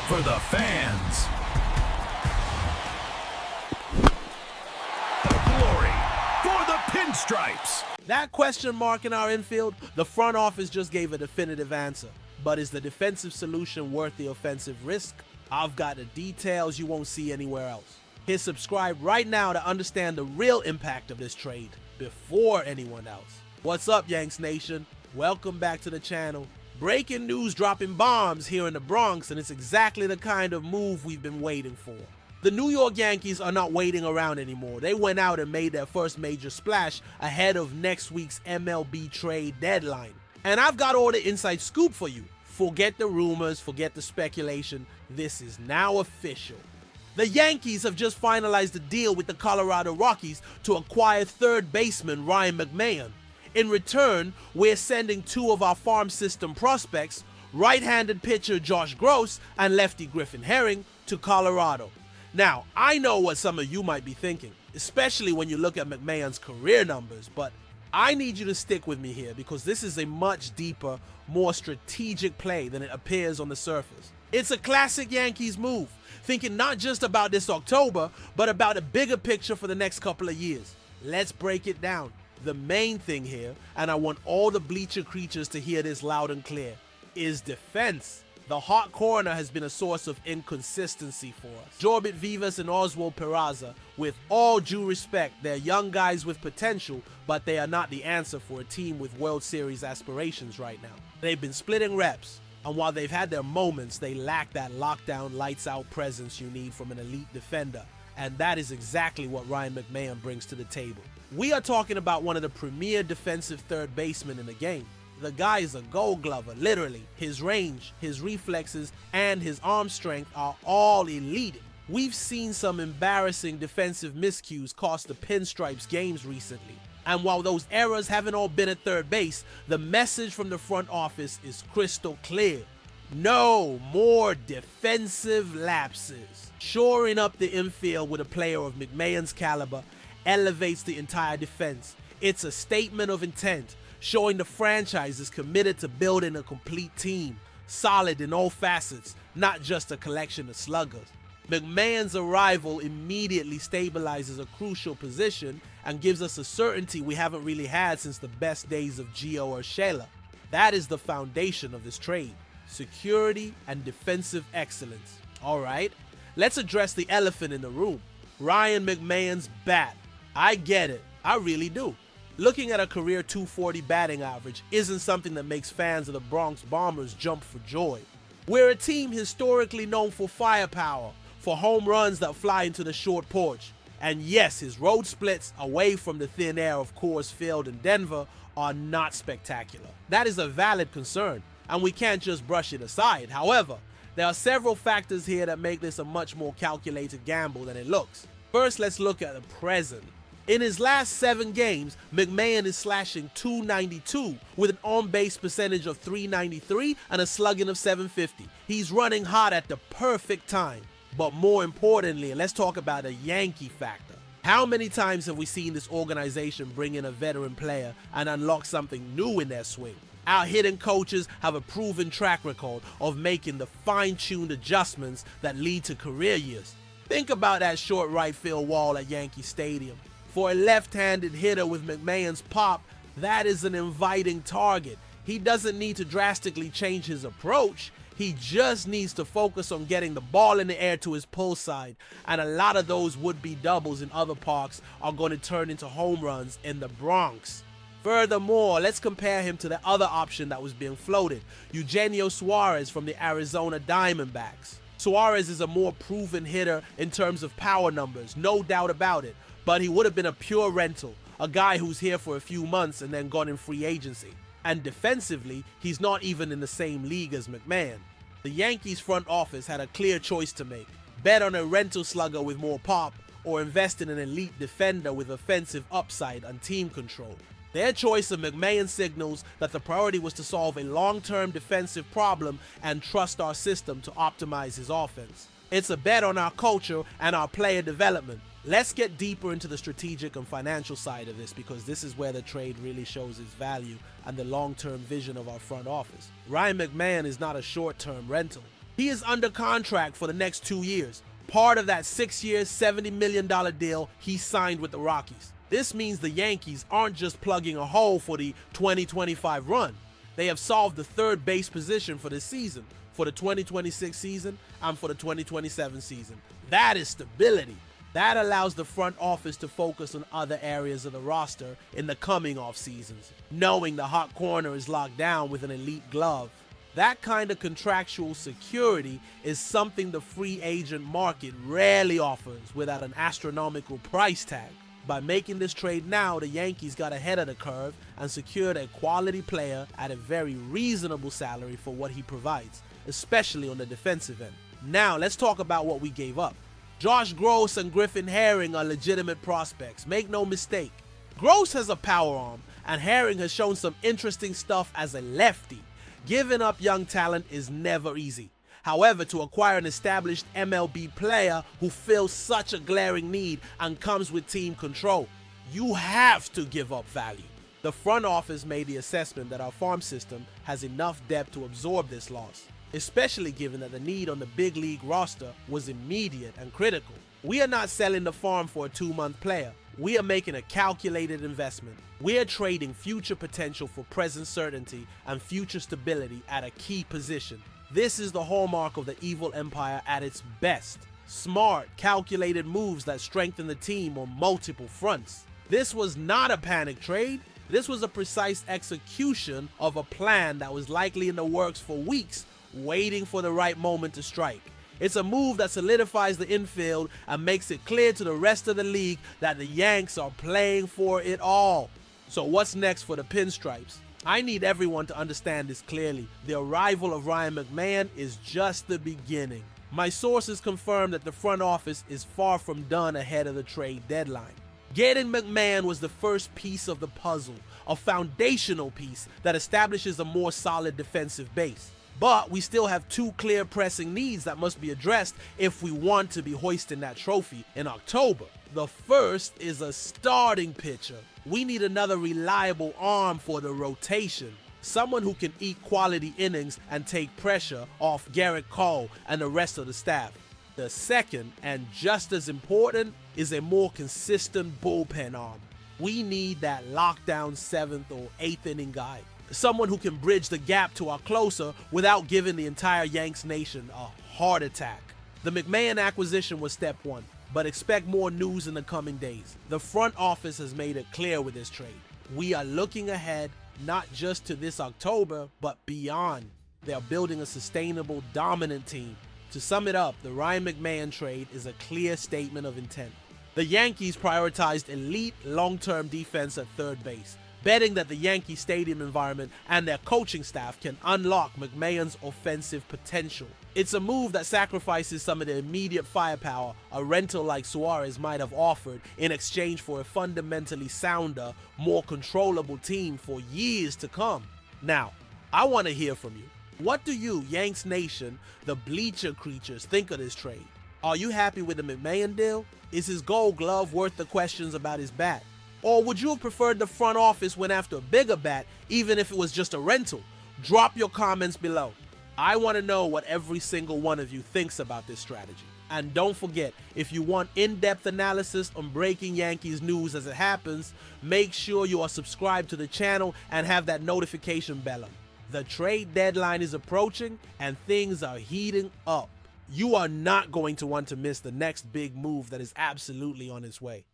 for the fans. The glory for the pinstripes. That question mark in our infield, the front office just gave a definitive answer. But is the defensive solution worth the offensive risk? I've got the details you won't see anywhere else. Hit subscribe right now to understand the real impact of this trade before anyone else. What's up, Yanks Nation? Welcome back to the channel. Breaking news dropping bombs here in the Bronx, and it's exactly the kind of move we've been waiting for. The New York Yankees are not waiting around anymore. They went out and made their first major splash ahead of next week's MLB trade deadline. And I've got all the inside scoop for you. Forget the rumors, forget the speculation. This is now official. The Yankees have just finalized a deal with the Colorado Rockies to acquire third baseman Ryan Mcmahon. In return, we're sending two of our farm system prospects, right-handed pitcher Josh Gross and lefty Griffin Herring, to Colorado. Now, I know what some of you might be thinking, especially when you look at McMahon's career numbers, but I need you to stick with me here because this is a much deeper, more strategic play than it appears on the surface. It's a classic Yankees move, thinking not just about this October, but about a bigger picture for the next couple of years. Let's break it down. The main thing here, and I want all the bleacher creatures to hear this loud and clear, is defense. The hot corner has been a source of inconsistency for us. Jorbit Vivas and Oswald Peraza, with all due respect, they're young guys with potential, but they are not the answer for a team with World Series aspirations right now. They've been splitting reps, and while they've had their moments, they lack that lockdown, lights-out presence you need from an elite defender. And that is exactly what Ryan Mcmahon brings to the table. We are talking about one of the premier defensive third basemen in the game. The guy is a gold glover, literally. His range, his reflexes, and his arm strength are all elite. We've seen some embarrassing defensive miscues cost the Pinstripes games recently. And while those errors haven't all been at third base, the message from the front office is crystal clear. No more defensive lapses. Shoring up the infield with a player of McMahon's caliber elevates the entire defense. It's a statement of intent, showing the franchise is committed to building a complete team, solid in all facets, not just a collection of sluggers. McMahon's arrival immediately stabilizes a crucial position and gives us a certainty we haven't really had since the best days of Gio Urshela. That is the foundation of this trade. Security and defensive excellence. Alright, let's address the elephant in the room. Ryan McMahon's bat. I get it, I really do. Looking at a career .240 batting average isn't something that makes fans of the Bronx Bombers jump for joy. We're a team historically known for firepower, for home runs that fly into the short porch. And yes, his road splits away from the thin air of Coors Field in Denver are not spectacular. That is a valid concern, and we can't just brush it aside. However, there are several factors here that make this a much more calculated gamble than it looks. First, let's look at the present. In his last 7 games, McMahon is slashing .292 with an on-base percentage of .393 and a slugging of .750. He's running hot at the perfect time. But more importantly, let's talk about the Yankee factor. How many times have we seen this organization bring in a veteran player and unlock something new in their swing? Our hitting coaches have a proven track record of making the fine-tuned adjustments that lead to career years. Think about that short right field wall at Yankee Stadium. For a left-handed hitter with McMahon's pop, that is an inviting target. He doesn't need to drastically change his approach. He just needs to focus on getting the ball in the air to his pull side, and a lot of those would-be doubles in other parks are going to turn into home runs in the Bronx. Furthermore, let's compare him to the other option that was being floated, Eugenio Suarez from the Arizona Diamondbacks. Suarez is a more proven hitter in terms of power numbers, no doubt about it, but he would have been a pure rental, a guy who's here for a few months and then gone in free agency. And defensively, he's not even in the same league as McMahon. The Yankees front office had a clear choice to make. Bet on a rental slugger with more pop, or invest in an elite defender with offensive upside and team control. Their choice of McMahon signals that the priority was to solve a long-term defensive problem and trust our system to optimize his offense. It's a bet on our culture and our player development. Let's get deeper into the strategic and financial side of this, because this is where the trade really shows its value and the long-term vision of our front office. Ryan McMahon is not a short-term rental. He is under contract for the next 2 years, part of that 6-year, $70 million deal he signed with the Rockies. This means the Yankees aren't just plugging a hole for the 2025 run. They have solved the third base position for this season, for the 2026 season, and for the 2027 season. That is stability. That allows the front office to focus on other areas of the roster in the coming off seasons, knowing the hot corner is locked down with an elite glove. That kind of contractual security is something the free agent market rarely offers without an astronomical price tag. By making this trade now, the Yankees got ahead of the curve and secured a quality player at a very reasonable salary for what he provides, especially on the defensive end. Now, let's talk about what we gave up. Josh Gross and Griffin Herring are legitimate prospects, make no mistake. Gross has a power arm, and Herring has shown some interesting stuff as a lefty. Giving up young talent is never easy. However, to acquire an established MLB player who fills such a glaring need and comes with team control, you have to give up value. The front office made the assessment that our farm system has enough depth to absorb this loss, especially given that the need on the big league roster was immediate and critical. We are not selling the farm for a 2-month player. We are making a calculated investment. We are trading future potential for present certainty and future stability at a key position. This is the hallmark of the evil empire at its best. Smart, calculated moves that strengthen the team on multiple fronts. This was not a panic trade. This was a precise execution of a plan that was likely in the works for weeks, waiting for the right moment to strike. It's a move that solidifies the infield and makes it clear to the rest of the league that the Yanks are playing for it all. So what's next for the Pinstripes? I need everyone to understand this clearly. The arrival of Ryan Mcmahon is just the beginning. My sources confirm that the front office is far from done ahead of the trade deadline. Getting McMahon was the first piece of the puzzle, a foundational piece that establishes a more solid defensive base. But we still have 2 clear pressing needs that must be addressed if we want to be hoisting that trophy in October. The first is a starting pitcher. We need another reliable arm for the rotation. Someone who can eat quality innings and take pressure off Garrett Cole and the rest of the staff. The second, and just as important, is a more consistent bullpen arm. We need that lockdown 7th or 8th inning guy. Someone who can bridge the gap to our closer without giving the entire Yanks nation a heart attack. The McMahon acquisition was step 1, but expect more news in the coming days. The front office has made it clear with this trade. We are looking ahead, not just to this October, but beyond. They are building a sustainable, dominant team. To sum it up, the Ryan McMahon trade is a clear statement of intent. The Yankees prioritized elite, long-term defense at third base, betting that the Yankee Stadium environment and their coaching staff can unlock McMahon's offensive potential. It's a move that sacrifices some of the immediate firepower a rental like Suarez might have offered in exchange for a fundamentally sounder, more controllable team for years to come. Now, I want to hear from you. What do you, Yanks Nation, the bleacher creatures, think of this trade? Are you happy with the McMahon deal? Is his gold glove worth the questions about his bat? Or would you have preferred the front office went after a bigger bat, even if it was just a rental? Drop your comments below. I want to know what every single one of you thinks about this strategy. And don't forget, if you want in-depth analysis on breaking Yankees news as it happens, make sure you are subscribed to the channel and have that notification bell on. The trade deadline is approaching and things are heating up. You are not going to want to miss the next big move that is absolutely on its way.